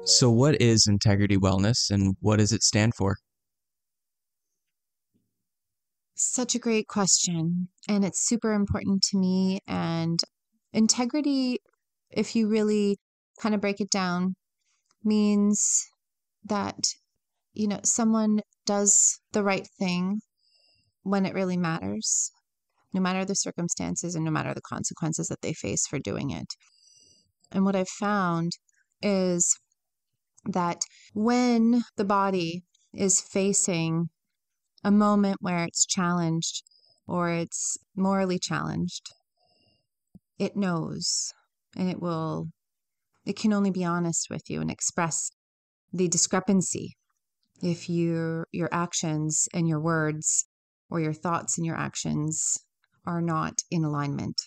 So, what is integrity wellness and what does it stand for? Such a great question. And it's super important to me. And integrity, if you really kind of break it down, means that, someone does the right thing when it really matters, no matter the circumstances and no matter the consequences that they face for doing it. And what I've found is that when the body is facing a moment where it's challenged or it's morally challenged, it knows and it can only be honest with you and express the discrepancy if your actions and your words or your thoughts and your actions are not in alignment.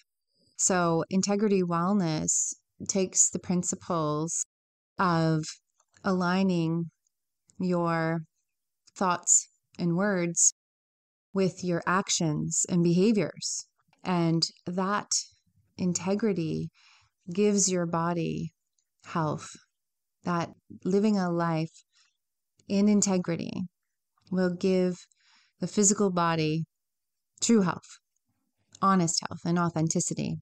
So integrity wellness takes the principles of aligning your thoughts and words with your actions and behaviors. And that integrity gives your body health. That living a life in integrity will give the physical body true health, honest health, and authenticity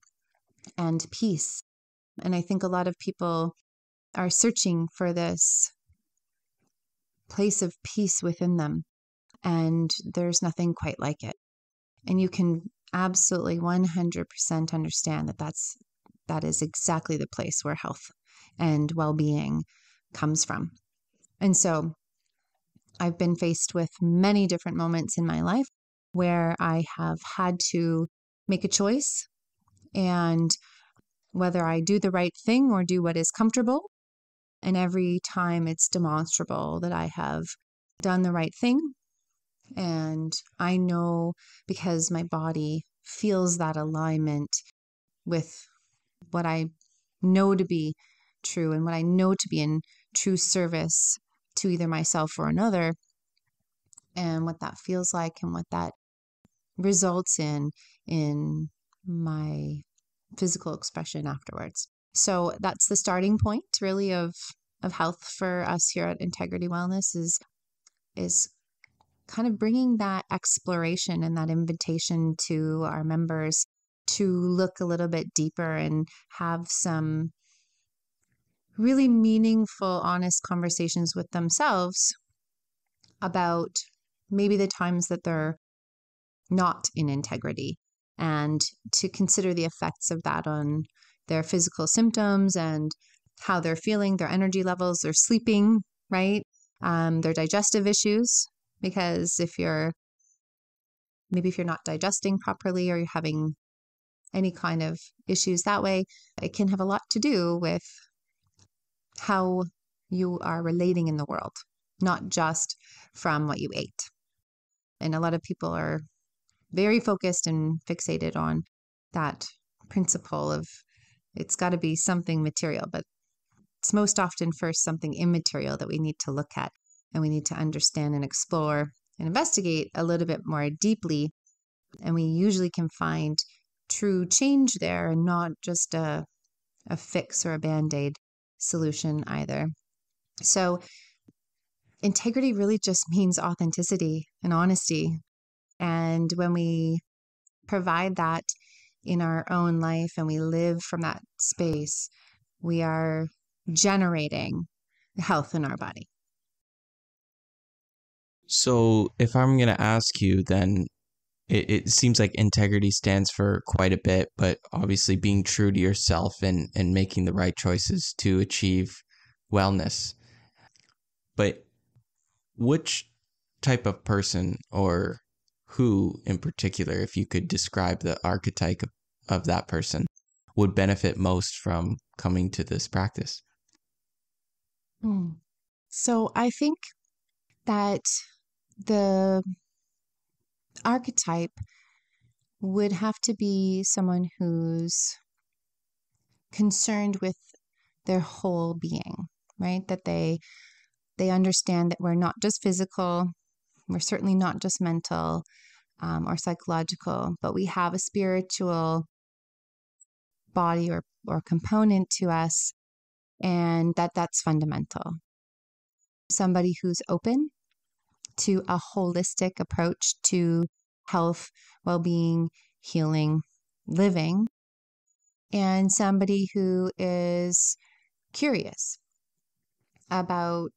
and peace. And I think a lot of people are searching for this place of peace within them. And there's nothing quite like it. And you can absolutely 100% understand that is exactly the place where health and well-being comes from. And so I've been faced with many different moments in my life where I have had to make a choice, and whether I do the right thing or do what is comfortable. And every time it's demonstrable that I have done the right thing. And I know because my body feels that alignment with what I know to be true and what I know to be in true service to either myself or another, and what that feels like and what that results in my physical expression afterwards. So that's the starting point really of health for us here at Integrity Wellness is kind of bringing that exploration and that invitation to our members to look a little bit deeper and have some really meaningful, honest conversations with themselves about maybe the times that they're not in integrity, and to consider the effects of that on their physical symptoms and how they're feeling, their energy levels, their sleeping, right? Their digestive issues, because if you're not digesting properly or you're having any kind of issues that way, it can have a lot to do with how you are relating in the world, not just from what you ate. And a lot of people are very focused and fixated on that principle of it's got to be something material, but it's most often first something immaterial that we need to look at and we need to understand and explore and investigate a little bit more deeply. And we usually can find true change there and not just a fix or a band-aid solution either. So integrity really just means authenticity and honesty. And when we provide that in our own life and we live from that space, we are generating health in our body. So, if I'm going to ask you, then it seems like integrity stands for quite a bit, but obviously being true to yourself and making the right choices to achieve wellness. But which type of person or who in particular, if you could describe the archetype of that person, would benefit most from coming to this practice? So I think that the archetype would have to be someone who's concerned with their whole being, right? That they understand that we're not just physical, we're certainly not just mental or psychological, but we have a spiritual body or component to us and that's fundamental. Somebody who's open to a holistic approach to health, well-being, healing, living, and somebody who is curious about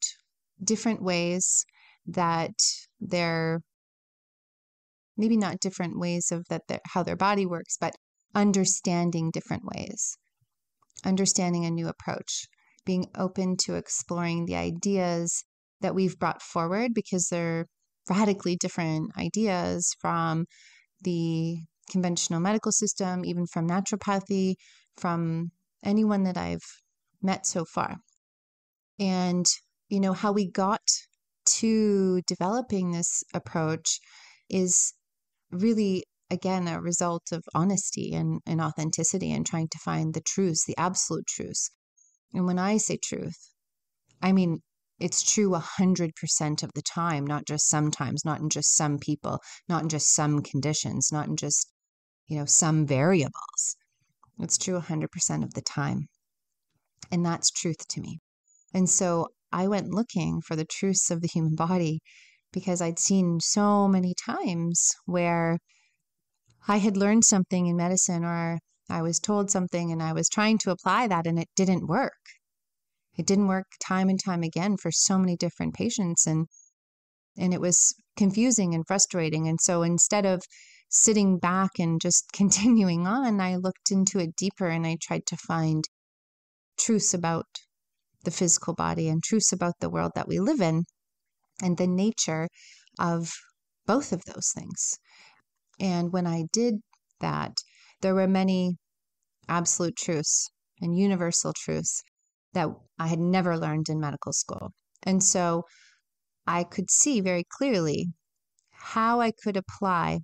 different ways that they're maybe not different ways of how their body works, but understanding different ways, understanding a new approach, being open to exploring the ideas that we've brought forward, because they're radically different ideas from the conventional medical system, even from naturopathy, from anyone that I've met so far. And, how we got to developing this approach is really, again, a result of honesty and authenticity and trying to find the truths, the absolute truths. And when I say truth, I mean, it's true 100% of the time, not just sometimes, not in just some people, not in just some conditions, not in just, some variables. It's true 100% of the time. And that's truth to me. And so I went looking for the truths of the human body because I'd seen so many times where I had learned something in medicine, or I was told something and I was trying to apply that and it didn't work. It didn't work time and time again for so many different patients. And it was confusing and frustrating. And so instead of sitting back and just continuing on, I looked into it deeper and I tried to find truths about the physical body and truths about the world that we live in and the nature of both of those things. And when I did that, there were many absolute truths and universal truths that I had never learned in medical school. And so I could see very clearly how I could apply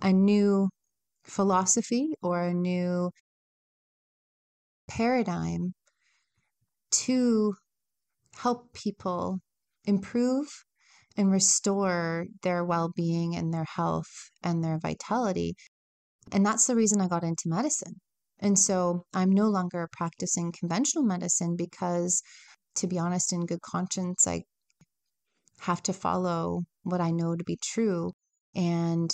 a new philosophy or a new paradigm to help people improve and restore their well-being and their health and their vitality. And that's the reason I got into medicine. And so I'm no longer practicing conventional medicine because, to be honest, in good conscience, I have to follow what I know to be true. And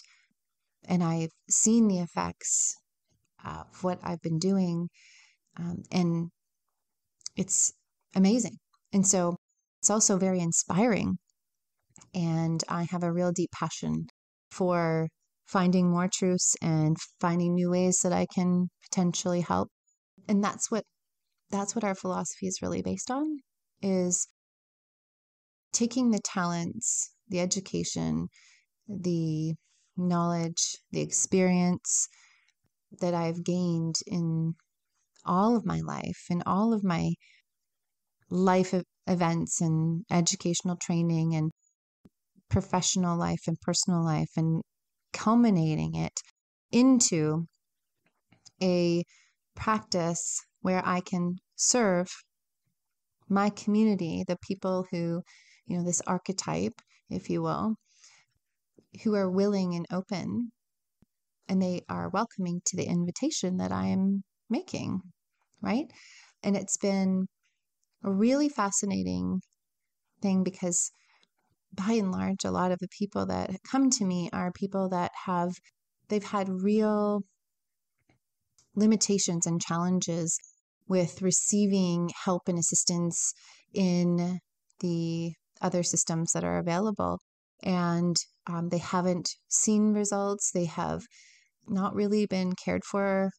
I've seen the effects of what I've been doing. And it's amazing. And so it's also very inspiring. And I have a real deep passion for finding more truths and finding new ways that I can potentially help. And that's what our philosophy is really based on, is taking the talents, the education, the knowledge, the experience that I've gained in all of my life, in all of my life events and educational training and professional life and personal life, and culminating it into a practice where I can serve my community, the people who, this archetype, if you will, who are willing and open, and they are welcoming to the invitation that I am making, right? And it's been a really fascinating thing because by and large, a lot of the people that come to me are people that they've had real limitations and challenges with receiving help and assistance in the other systems that are available. And they haven't seen results. They have not really been cared for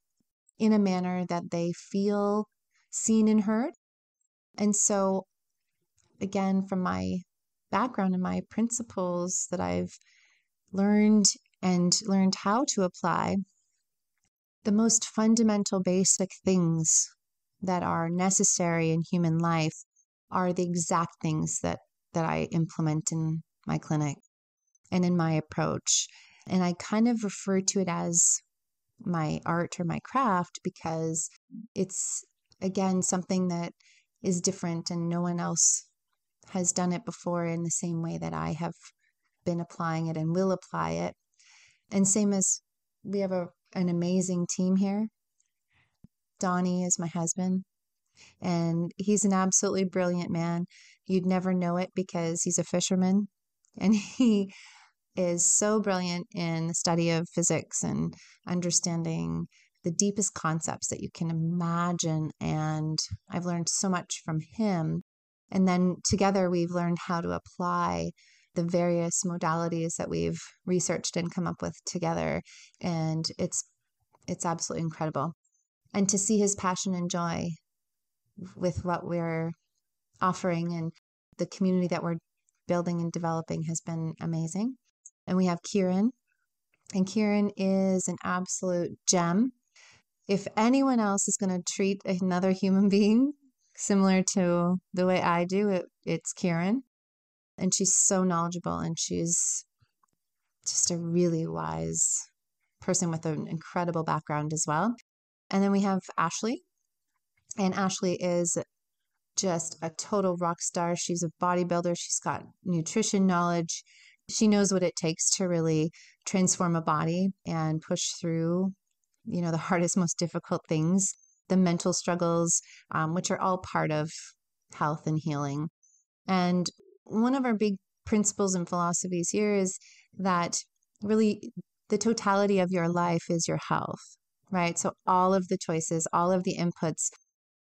in a manner that they feel seen and heard. And so, again, from my background and my principles that I've learned how to apply, the most fundamental basic things that are necessary in human life are the exact things that I implement in my clinic and in my approach. And I kind of refer to it as my art or my craft because it's, again, something that is different and no one else has done it before in the same way that I have been applying it and will apply it. And same as we have an amazing team here. Donnie is my husband. And he's an absolutely brilliant man. You'd never know it because he's a fisherman and he is so brilliant in the study of physics and understanding the deepest concepts that you can imagine. And I've learned so much from him. And then together we've learned how to apply the various modalities that we've researched and come up with together. And it's absolutely incredible. And to see his passion and joy with what we're offering and the community that we're building and developing has been amazing. And we have Kieran, and Kieran is an absolute gem. If anyone else is going to treat another human being similar to the way I do, it's Kieran. And she's so knowledgeable, and she's just a really wise person with an incredible background as well. And then we have Ashley, and Ashley is just a total rock star. She's a bodybuilder. She's got nutrition knowledge. She knows what it takes to really transform a body and push through, the hardest, most difficult things, the mental struggles, which are all part of health and healing. And one of our big principles and philosophies here is that really the totality of your life is your health, right? So all of the choices, all of the inputs,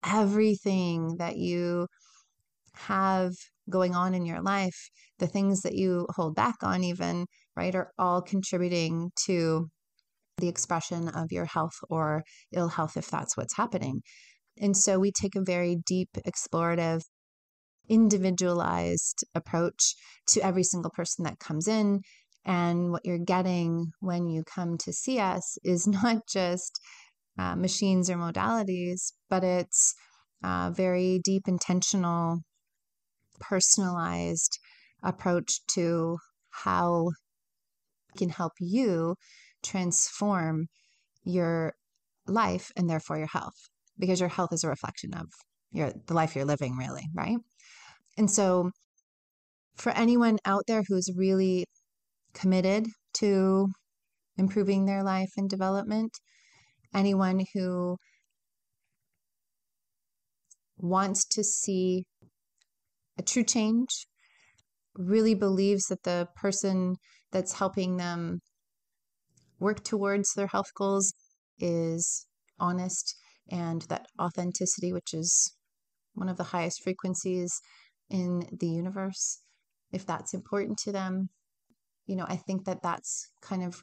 everything that you have going on in your life, the things that you hold back on even, right, are all contributing to the expression of your health or ill health if that's what's happening. And so we take a very deep, explorative, individualized approach to every single person that comes in. And what you're getting when you come to see us is not just machines or modalities, but it's very deep, intentional, personalized approach to how it can help you transform your life and therefore your health, because your health is a reflection of the life you're living, really, right? And so for anyone out there who's really committed to improving their life and development, anyone who wants to see a true change, really believes that the person that's helping them work towards their health goals is honest, and that authenticity, which is one of the highest frequencies in the universe, if that's important to them, I think that that's kind of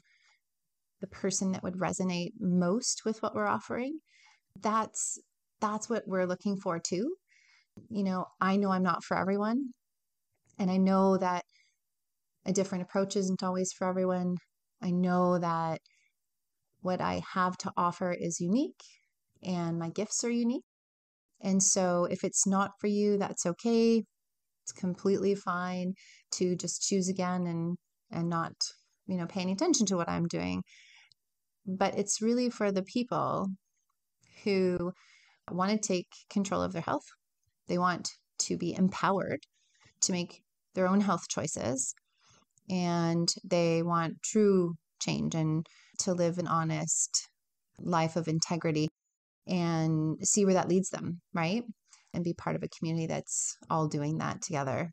the person that would resonate most with what we're offering. That's what we're looking for too. I know I'm not for everyone, and I know that a different approach isn't always for everyone. I know that what I have to offer is unique and my gifts are unique. And so if it's not for you, that's okay. It's completely fine to just choose again and not, pay any attention to what I'm doing. But it's really for the people who want to take control of their health. They want to be empowered to make their own health choices, and they want true change and to live an honest life of integrity and see where that leads them, right? And be part of a community that's all doing that together.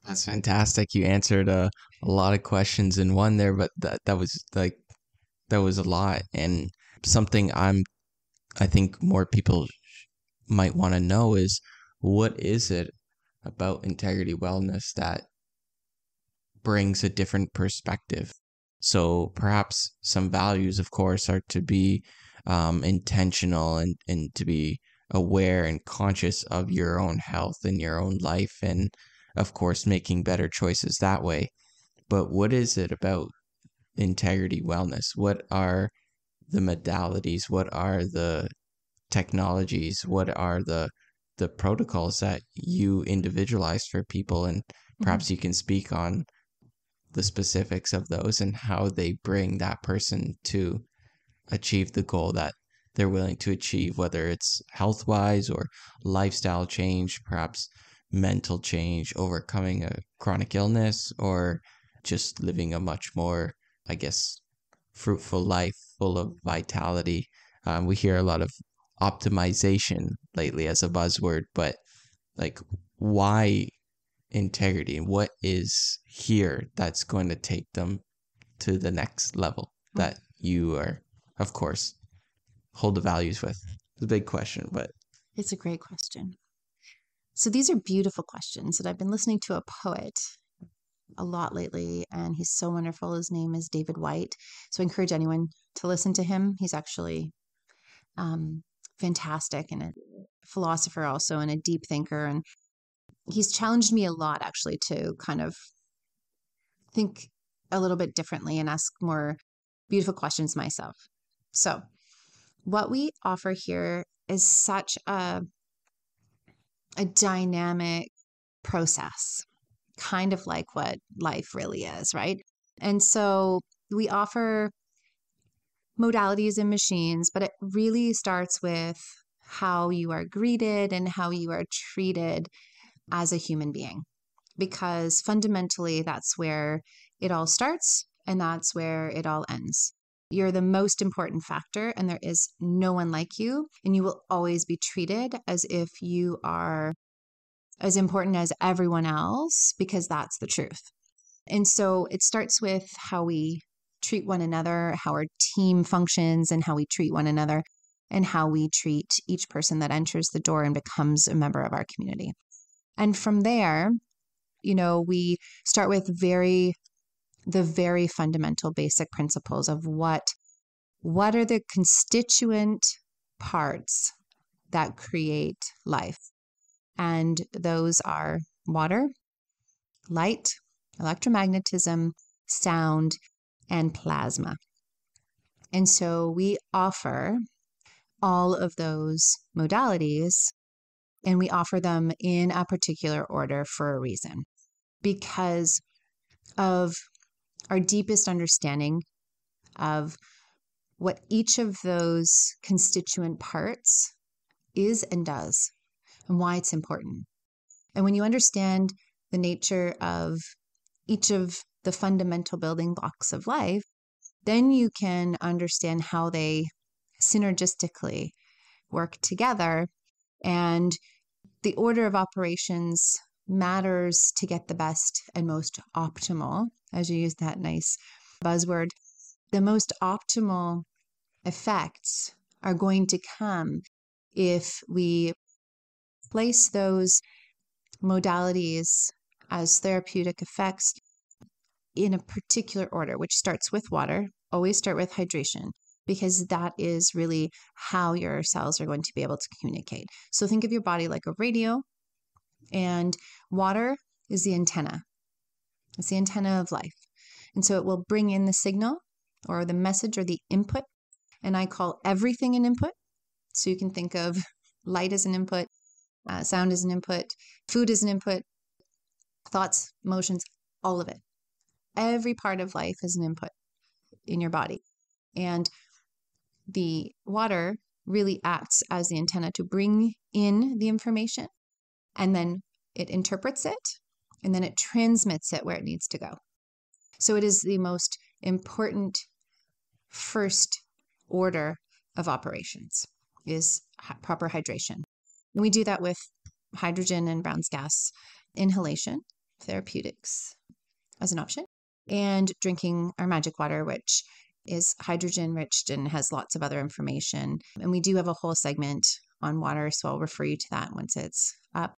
That's fantastic. You answered a lot of questions in one there, but that was a lot, and something I think more people might want to know is, what is it about Integrity Wellness that brings a different perspective? So perhaps some values, of course, are to be intentional and to be aware and conscious of your own health and your own life, and of course making better choices that way. But what is it about Integrity Wellness? What are the modalities? What are the technologies? What are the protocols that you individualize for people? And perhaps you can speak on the specifics of those and how they bring that person to achieve the goal that they're willing to achieve, whether it's health wise or lifestyle change, perhaps mental change, overcoming a chronic illness, or just living a much more, I guess, fruitful life full of vitality. We hear a lot of optimization lately as a buzzword, but like, why integrity? What is here that's going to take them to the next level that you are, of course, hold the values with? It's a big question, but It's a great question. So these are beautiful questions, and I've been listening to a poet a lot lately, and he's so wonderful. His name is David Whyte. So I encourage anyone to listen to him. He's actually fantastic, and a philosopher also, and a deep thinker. And he's challenged me a lot, actually, to kind of think a little bit differently and ask more beautiful questions myself. So what we offer here is such a dynamic process, kind of like what life really is, right? And so we offer modalities and machines, but it really starts with how you are greeted and how you are treated as a human being, because fundamentally that's where it all starts and that's where it all ends. You're the most important factor, and there is no one like you, and you will always be treated as if you are as important as everyone else, because that's the truth. And so it starts with how we treat one another, how our team functions, and how we treat one another, and how we treat each person that enters the door and becomes a member of our community. And from there, we start with the very fundamental basic principles of what are the constituent parts that create life. And those are water, light, electromagnetism, sound, and plasma. And so we offer all of those modalities, and we offer them in a particular order for a reason, because of our deepest understanding of what each of those constituent parts is and does, and why it's important. And when you understand the nature of each of the fundamental building blocks of life, then you can understand how they synergistically work together. And the order of operations matters to get the best and most optimal, as you use that nice buzzword. The most optimal effects are going to come if we place those modalities as therapeutic effects in a particular order, which starts with water. Always start with hydration, because that is really how your cells are going to be able to communicate. So think of your body like a radio, and water is the antenna. It's the antenna of life. And so it will bring in the signal or the message or the input. And I call everything an input. So you can think of light as an input, sound as an input, food as an input, thoughts, emotions, all of it. Every part of life is an input in your body. And the water really acts as the antenna to bring in the information, and then it interprets it, and then it transmits it where it needs to go. So it is the most important first order of operations is proper hydration. And we do that with hydrogen and Brown's gas inhalation, therapeutics as an option, and drinking our magic water, which is hydrogen enriched and has lots of other information. And we do have a whole segment on water, so I'll refer you to that once it's up.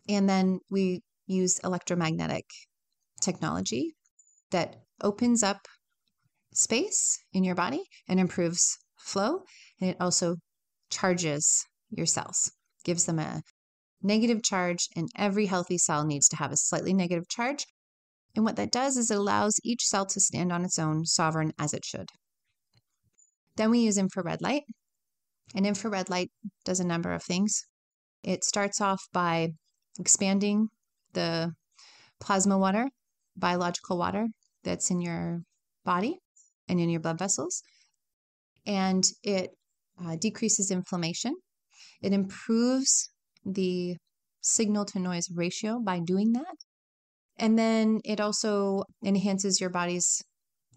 And then we use electromagnetic technology that opens up space in your body and improves flow. And it also charges your cells, gives them a negative charge, and every healthy cell needs to have a slightly negative charge. And what that does is it allows each cell to stand on its own, sovereign as it should. Then we use infrared light. And infrared light does a number of things. It starts off by expanding the plasma water, biological water that's in your body and in your blood vessels. And it decreases inflammation. It improves the signal to noise ratio by doing that. And then it also enhances your body's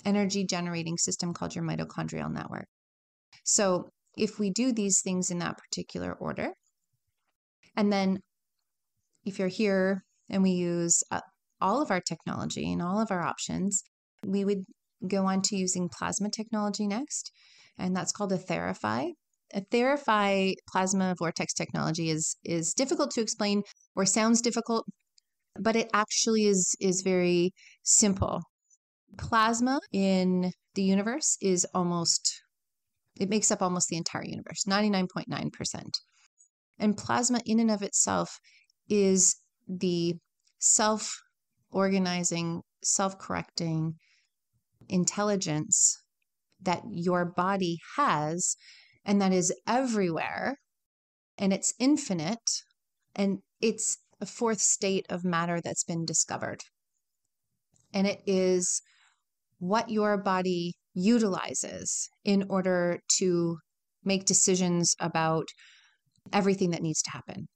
energy generating system called your mitochondrial network. So if we do these things in that particular order, and then if you're here and we use all of our technology and all of our options, we would go on to using plasma technology next, and that's called a Therify. A Therify plasma vortex technology is difficult to explain or sounds difficult, but it actually is very simple. Plasma in the universe it makes up almost the entire universe, 99.9%. And plasma in and of itself is the self-organizing, self-correcting intelligence that your body has, and that is everywhere, and it's infinite, and it's a fourth state of matter that's been discovered. And it is what your body utilizes in order to make decisions about everything that needs to happen.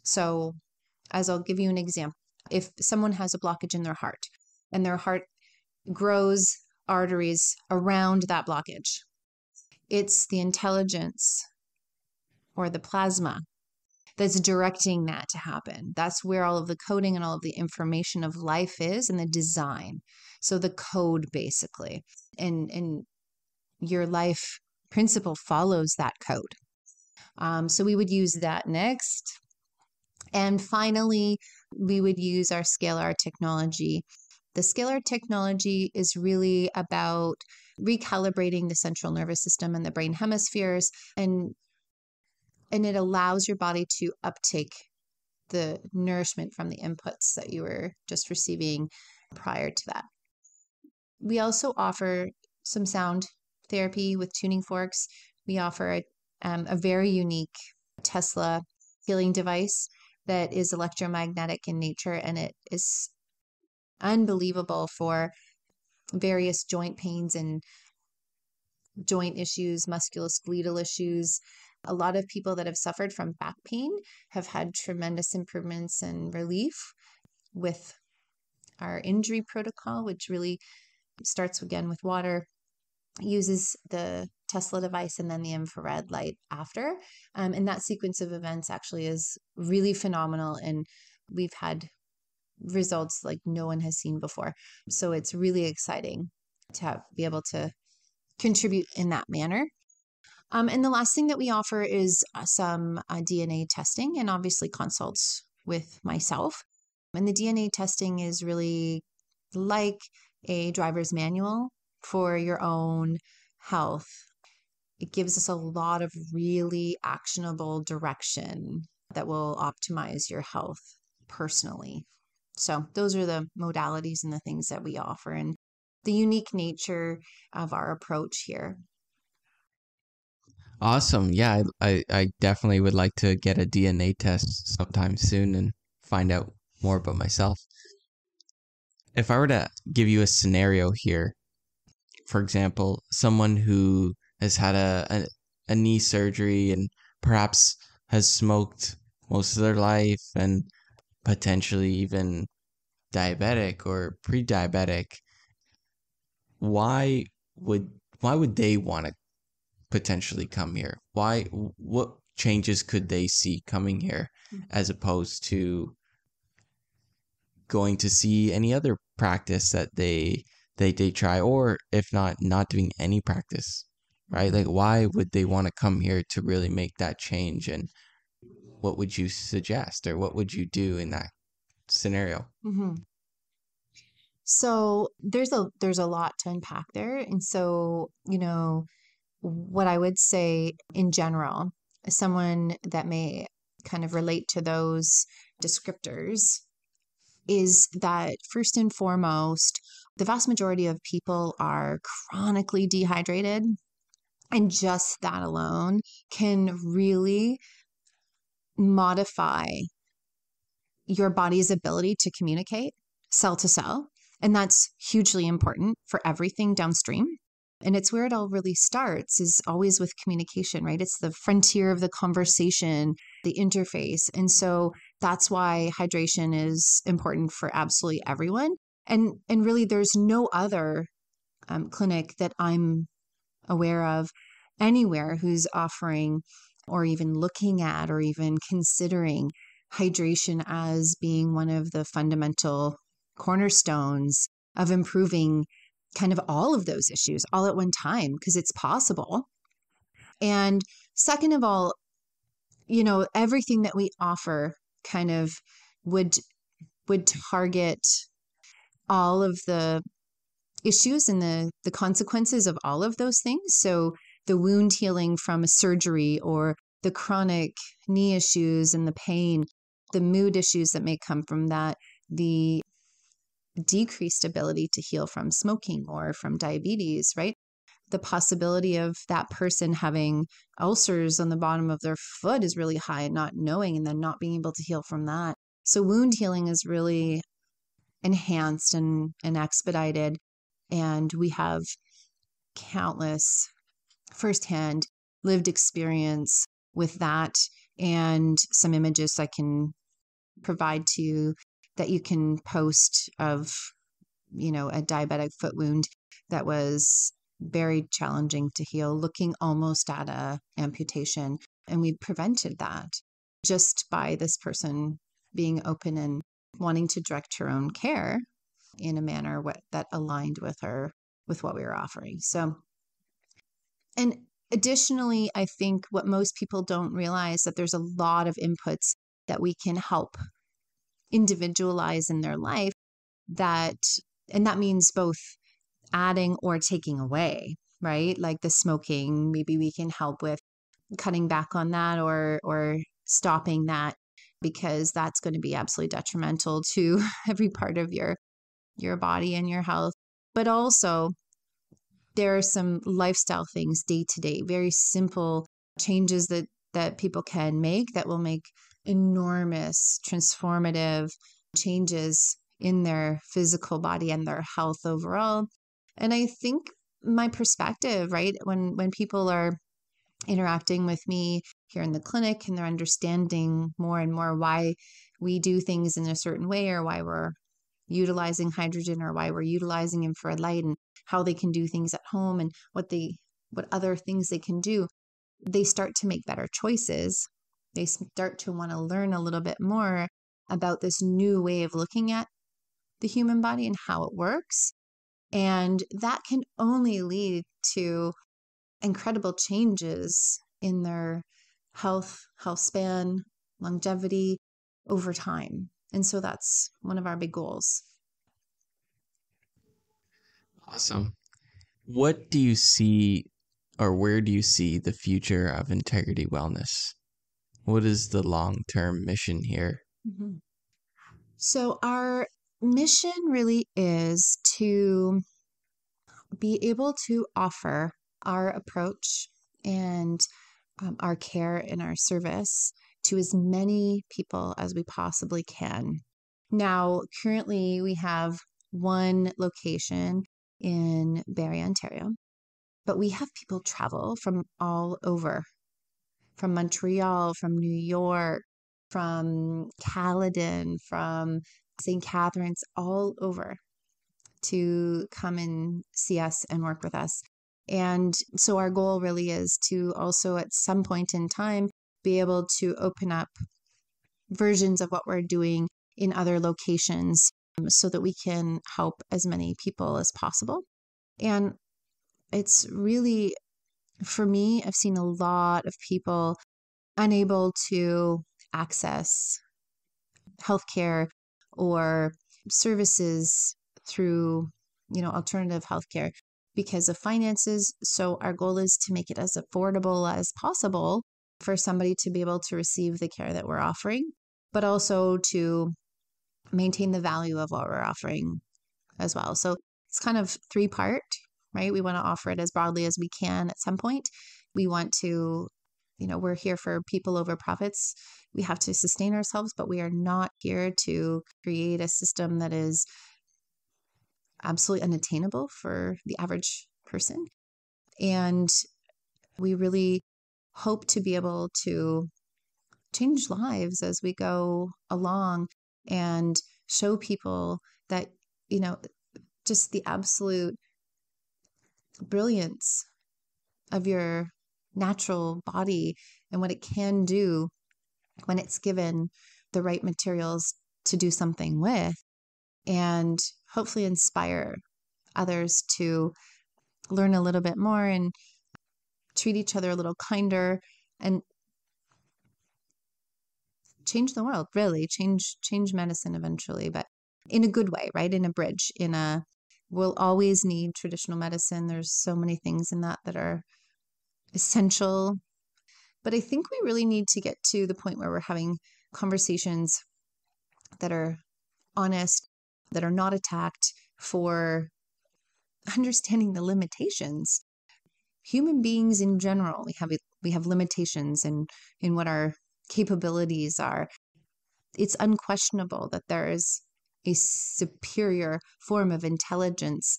So, as I'll give you an example, if someone has a blockage in their heart and their heart grows arteries around that blockage, it's the intelligence or the plasma that's directing that to happen. That's where all of the coding and all of the information of life is, and the design. So the code, basically, and your life principle follows that code. So we would use that next. And finally, we would use our scalar technology. The scalar technology is really about recalibrating the central nervous system and the brain hemispheres, and it allows your body to uptake the nourishment from the inputs that you were just receiving prior to that. We also offer some sound therapy with tuning forks. We offer a very unique Tesla healing device that is electromagnetic in nature, and it is unbelievable for various joint pains and joint issues, musculoskeletal issues. A lot of people that have suffered from back pain have had tremendous improvements and relief with our injury protocol, which really starts again with water, uses the Tesla device and then the infrared light after. And that sequence of events actually is really phenomenal. And we've had results like no one has seen before. So it's really exciting to be able to contribute in that manner. And the last thing that we offer is some DNA testing, and obviously consults with myself. And the DNA testing is really like a driver's manual for your own health. It gives us a lot of really actionable direction that will optimize your health personally. So those are the modalities and the things that we offer, and the unique nature of our approach here. Awesome. Yeah, I definitely would like to get a DNA test sometime soon and find out more about myself. If I were to give you a scenario here, for example, someone who has had a knee surgery and perhaps has smoked most of their life and potentially even diabetic or pre-diabetic, why would they want to potentially come here? What changes could they see coming here as opposed to going to see any other practice that they try, or if not doing any practice, right? Like, why would they want to come here to really make that change? And what would you suggest, or what would you do in that scenario? Mm-hmm. So there's a lot to unpack there. And so, what I would say in general, as someone that may kind of relate to those descriptors, is that first and foremost, the vast majority of people are chronically dehydrated. And just that alone can really modify your body's ability to communicate cell to cell. And that's hugely important for everything downstream. And it's where it all really starts, is always with communication, right? It's the frontier of the conversation, the interface. And so that's why hydration is important for absolutely everyone. And really, there's no other clinic that I'm aware of anywhere who's offering or even looking at or even considering hydration as being one of the fundamental cornerstones of improving kind of all of those issues all at one time, because it's possible. And second of all, everything that we offer kind of would target all of the issues and the consequences of all of those things. So the wound healing from a surgery, or the chronic knee issues and the pain, the mood issues that may come from that, the decreased ability to heal from smoking or from diabetes, right? The possibility of that person having ulcers on the bottom of their foot is really high, and not knowing, and then not being able to heal from that. So wound healing is really enhanced and expedited. And we have countless firsthand lived experience with that, and some images I can provide to you that you can post of, a diabetic foot wound that was very challenging to heal, looking almost at a amputation. And we prevented that just by this person being open and wanting to direct her own care in a manner that aligned with what we were offering. So, and additionally, I think what most people don't realize, that there's a lot of inputs that we can help individualize in their life, and that means both adding or taking away, right? Like the smoking, maybe we can help with cutting back on that, or stopping that, because that's going to be absolutely detrimental to every part of your body and your health. But also, there are some lifestyle things day to day, very simple changes that people can make that will make enormous transformative changes in their physical body and their health overall. And I think my perspective, right, when people are interacting with me here in the clinic, and they're understanding more and more why we do things in a certain way, or why we're utilizing hydrogen, or why we're utilizing infrared light, and how they can do things at home, and what other things they can do, they start to make better choices. They start to want to learn a little bit more about this new way of looking at the human body and how it works. And that can only lead to incredible changes in their health span, longevity over time. And so that's one of our big goals. Awesome. What do you see, or where do you see the future of Integrity Wellness? What is the long-term mission here? Mm-hmm. So our mission really is to be able to offer our approach and our care and our service to as many people as we possibly can. Now, currently, we have one location in Barrie, Ontario, but we have people travel from all over, from Montreal, from New York, from Caledon, from St. Catharines, all over, to come and see us and work with us. And so our goal really is to also, at some point in time, be able to open up versions of what we're doing in other locations, so that we can help as many people as possible. And it's really, for me, I've seen a lot of people unable to access healthcare or services through, alternative healthcare because of finances. So our goal is to make it as affordable as possible for somebody to be able to receive the care that we're offering, but also to maintain the value of what we're offering as well. So it's kind of three-part, right? We want to offer it as broadly as we can at some point. We want to, we're here for people over profits. We have to sustain ourselves, but we are not here to create a system that is absolutely unattainable for the average person. And we really hope to be able to change lives as we go along, and show people that, just the absolute brilliance of your natural body and what it can do when it's given the right materials to do something with, and hopefully inspire others to learn a little bit more and treat each other a little kinder and change the world, really change medicine eventually, but in a good way, right? In a bridge, we'll always need traditional medicine. There's so many things in that are essential. But I think we really need to get to the point where we're having conversations that are honest, that are not attacked, for understanding the limitations. Human beings in general, we have limitations in what our capabilities are. It's unquestionable that there is a superior form of intelligence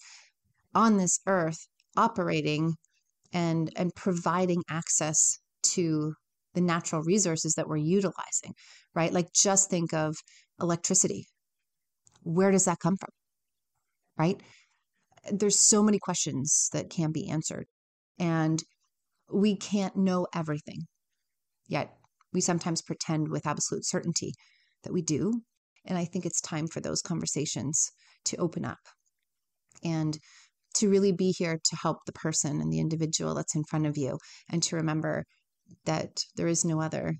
on this earth operating and providing access to the natural resources that we're utilizing, right? Like, just think of electricity. Where does that come from, right? There's so many questions that can be answered, and we can't know everything, yet we sometimes pretend with absolute certainty that we do. And I think it's time for those conversations to open up and to really be here to help the person and the individual that's in front of you, and to remember that there is no other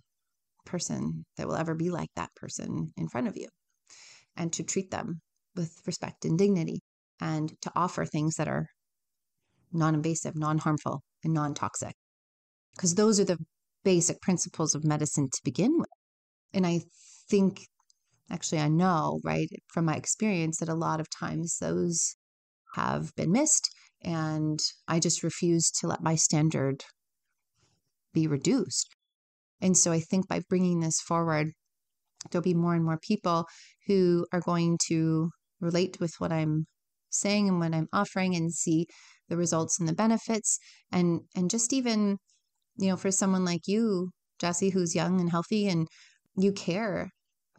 person that will ever be like that person in front of you, and to treat them with respect and dignity, and to offer things that are non-invasive, non-harmful, and non-toxic, because those are the basic principles of medicine to begin with. And I think, actually, I know, right, from my experience, that a lot of times those have been missed, and I just refuse to let my standard be reduced. And so I think by bringing this forward, there'll be more and more people who are going to relate with what I'm saying and what I'm offering, and see the results and the benefits. And just even, for someone like you, Jessie, who's young and healthy, and you care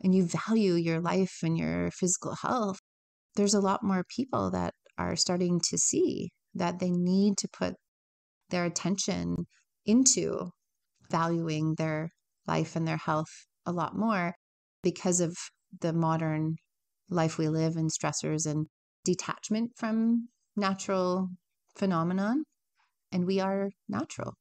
and you value your life and your physical health, there's a lot more people that are starting to see that they need to put their attention into valuing their life and their health a lot more, because of the modern life we live, and stressors and detachment from natural phenomenon. And we are natural.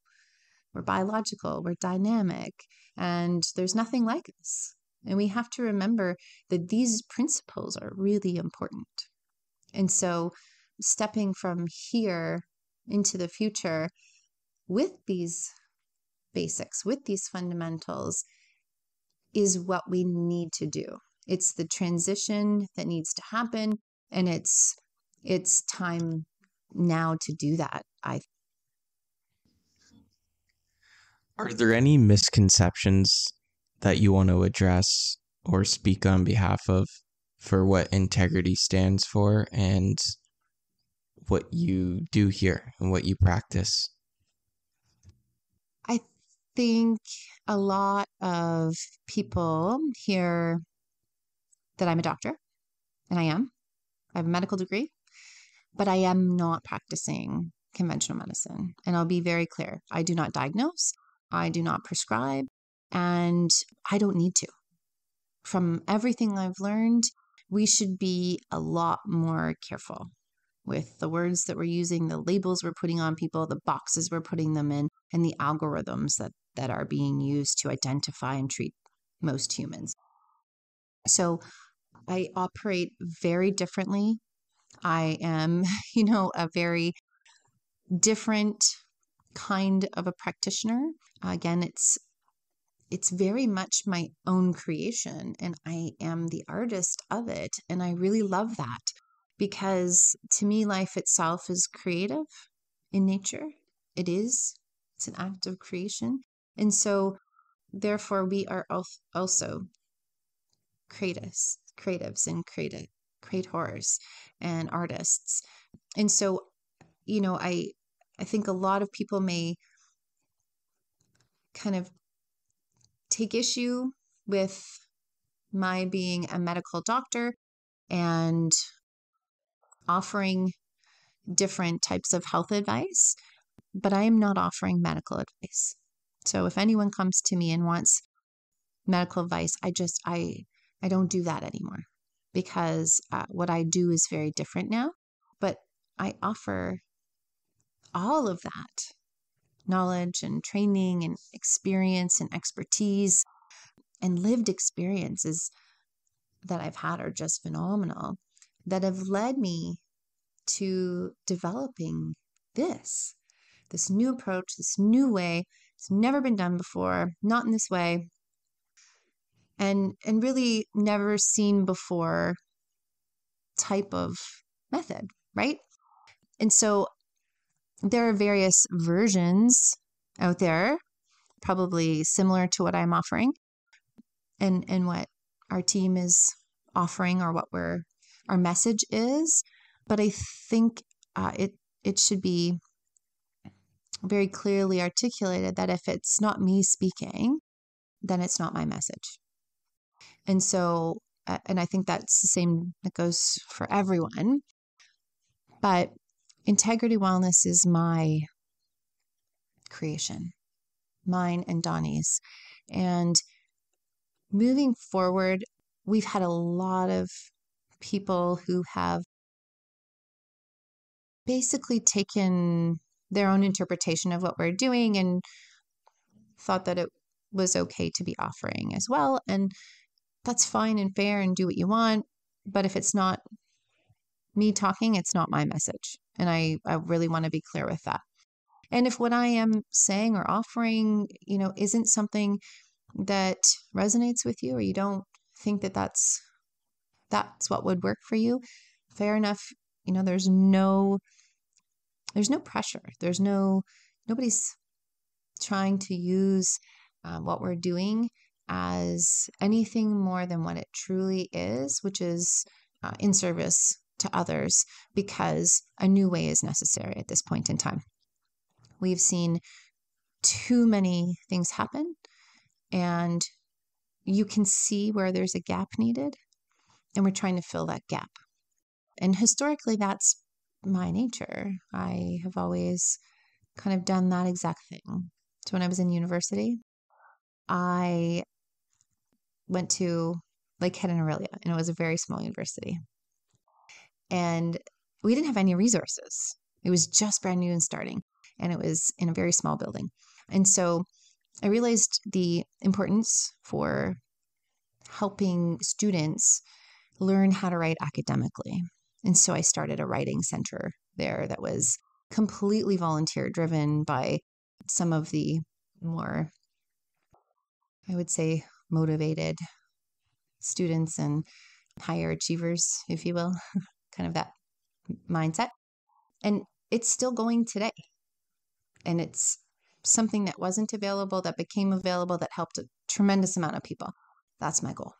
We're biological, we're dynamic, and there's nothing like us. And we have to remember that these principles are really important. And so stepping from here into the future with these basics, with these fundamentals, is what we need to do. It's the transition that needs to happen, and it's time now to do that. Are there any misconceptions that you want to address or speak on behalf of for what integrity stands for and what you do here and what you practice? I think a lot of people hear that I'm a doctor, and I am. I have a medical degree, but I am not practicing conventional medicine. And I'll be very clear. I do not diagnose. I do not prescribe, and I don't need to. From everything I've learned, we should be a lot more careful with the words that we're using, the labels we're putting on people, the boxes we're putting them in, and the algorithms that are being used to identify and treat most humans. So I operate very differently. I am, a very different kind of a practitioner. Again, it's very much my own creation, and I am the artist of it. And I really love that, because to me, life itself is creative in nature. It's an act of creation. And so therefore we are also creatives and creators and artists. And so, I think a lot of people may kind of take issue with my being a medical doctor and offering different types of health advice. but I am not offering medical advice. So if anyone comes to me and wants medical advice, I don't do that anymore because what I do is very different now. But I offer all of that knowledge and training and experience and expertise and lived experiences that I've had are just phenomenal that have led me to developing this new approach, this new way. It's never been done before, not in this way, and really never seen before type of method, right? And so there are various versions out there, probably similar to what I'm offering and what our team is offering or what our message is. But I think it should be very clearly articulated that if it's not me speaking, then it's not my message. And so, and I think that's the same that goes for everyone. But Integrity Wellness is my creation, mine and Donnie's. And moving forward, we've had a lot of people who have basically taken their own interpretation of what we're doing and thought that it was okay to be offering as well. And that's fine and fair and do what you want. But if it's not me talking, it's not my message. And I really want to be clear with that. And if what I am saying or offering, isn't something that resonates with you or you don't think that that's what would work for you, fair enough. There's no pressure. Nobody's trying to use what we're doing as anything more than what it truly is, which is in service to others, because a new way is necessary at this point in time. We've seen too many things happen, and you can see where there's a gap needed, and we're trying to fill that gap. And historically, that's my nature. I have always kind of done that exact thing. So when I was in university, I went to Lakehead and Orillia, and it was a very small university. And we didn't have any resources. It was just brand new and starting, and it was in a very small building. And so I realized the importance for helping students learn how to write academically. And so I started a writing center there that was completely volunteer driven by some of the more, I would say, motivated students and higher achievers, if you will, kind of that mindset. And it's still going today. And it's something that wasn't available, that became available, that helped a tremendous amount of people. That's my goal.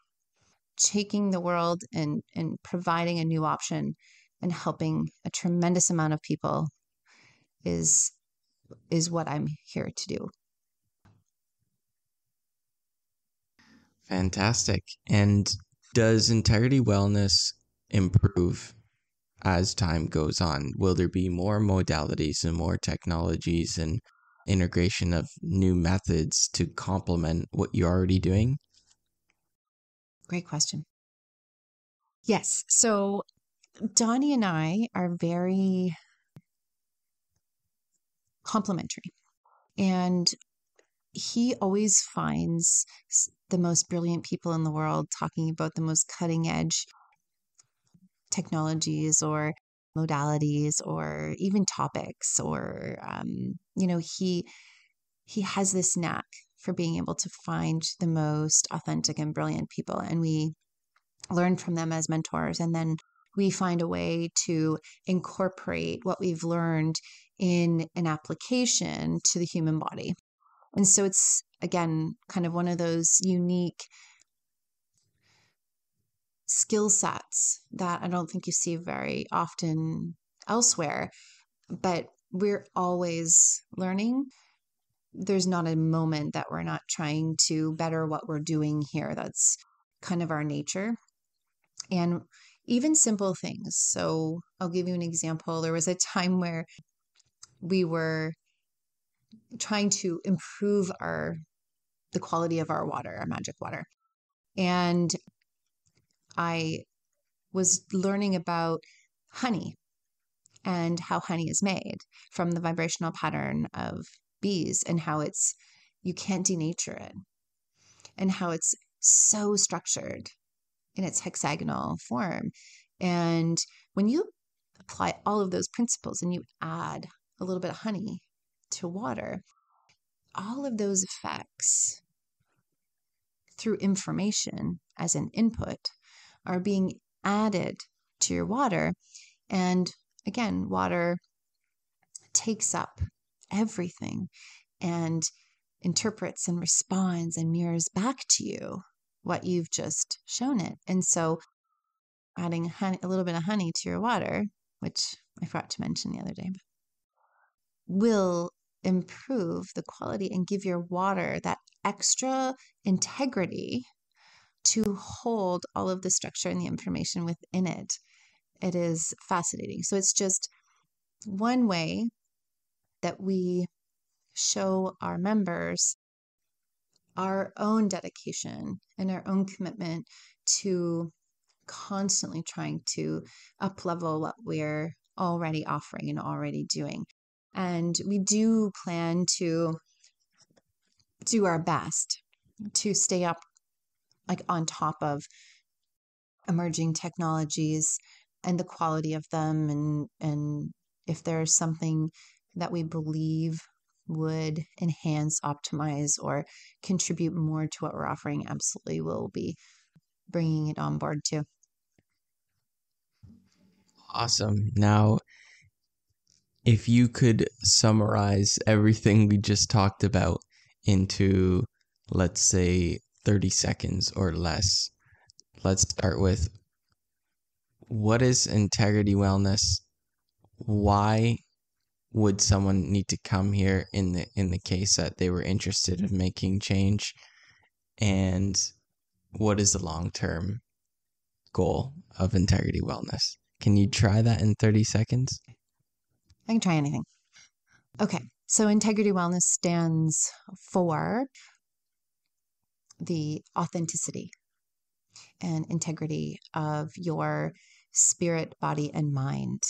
Taking the world and providing a new option and helping a tremendous amount of people is what I'm here to do. Fantastic. And does Integrity Wellness improve as time goes on? Will there be more modalities and more technologies and integration of new methods to complement what you're already doing? Great question. Yes. So Donnie and I are very complementary. And he always finds the most brilliant people in the world talking about the most cutting edge technologies or modalities or even topics, or he has this knack for being able to find the most authentic and brilliant people, and we learn from them as mentors, and then we find a way to incorporate what we've learned in an application to the human body. And so it's, again, kind of one of those unique skill sets that I don't think you see very often elsewhere, but we're always learning. There's not a moment that we're not trying to better what we're doing here. That's kind of our nature. And even simple things. So I'll give you an example. There was a time where we were trying to improve the quality of our water, our magic water. And I was learning about honey and how honey is made from the vibrational pattern of bees, and how you can't denature it, and how it's so structured in its hexagonal form. And when you apply all of those principles and you add a little bit of honey to water, all of those effects through information as an input are being added to your water. And again, water takes up everything and interprets and responds and mirrors back to you what you've just shown it. And so adding a little bit of honey to your water, which I forgot to mention the other day, will improve the quality and give your water that extra integrity to hold all of the structure and the information within it. It is fascinating. So it's just one way that we show our members our own dedication and our own commitment to constantly trying to up-level what we're already offering and already doing. And we do plan to do our best to stay up, like, on top of emerging technologies and the quality of them. And if there's something that we believe would enhance, optimize, or contribute more to what we're offering, absolutely we'll be bringing it on board too. Awesome. Now, if you could summarize everything we just talked about into, let's say, 30 seconds or less, let's start with, what is Integrity Wellness? Why would someone need to come here in the case that they were interested in making change? And what is the long-term goal of Integrity Wellness? Can you try that in 30 seconds? I can try anything. Okay, so Integrity Wellness stands for the authenticity and integrity of your spirit, body, and mind.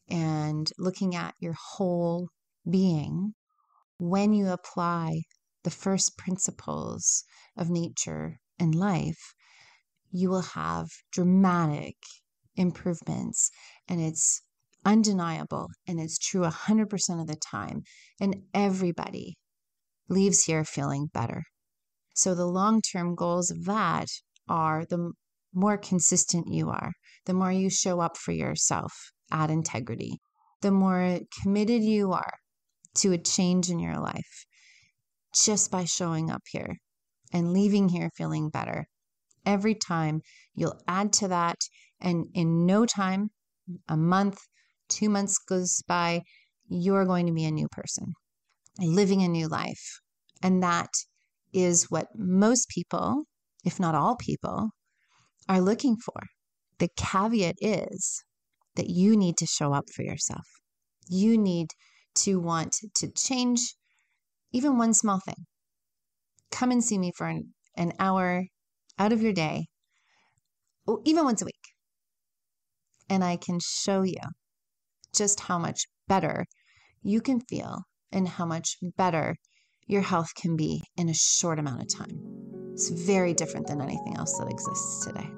And looking at your whole being, when you apply the first principles of nature and life, you will have dramatic improvements. And it's undeniable, and it's true 100% of the time. And everybody leaves here feeling better. So the long-term goals of that are, the more consistent you are, the more you show up for yourself at integrity, the more committed you are to a change in your life just by showing up here and leaving here feeling better. Every time you'll add to that, and in no time, a month, 2 months goes by, you're going to be a new person, living a new life. And that is what most people, if not all people, are looking for. The caveat is that you need to show up for yourself. You need to want to change even one small thing. Come and see me for an hour out of your day, or even once a week. And I can show you just how much better you can feel and how much better your health can be in a short amount of time. It's very different than anything else that exists today.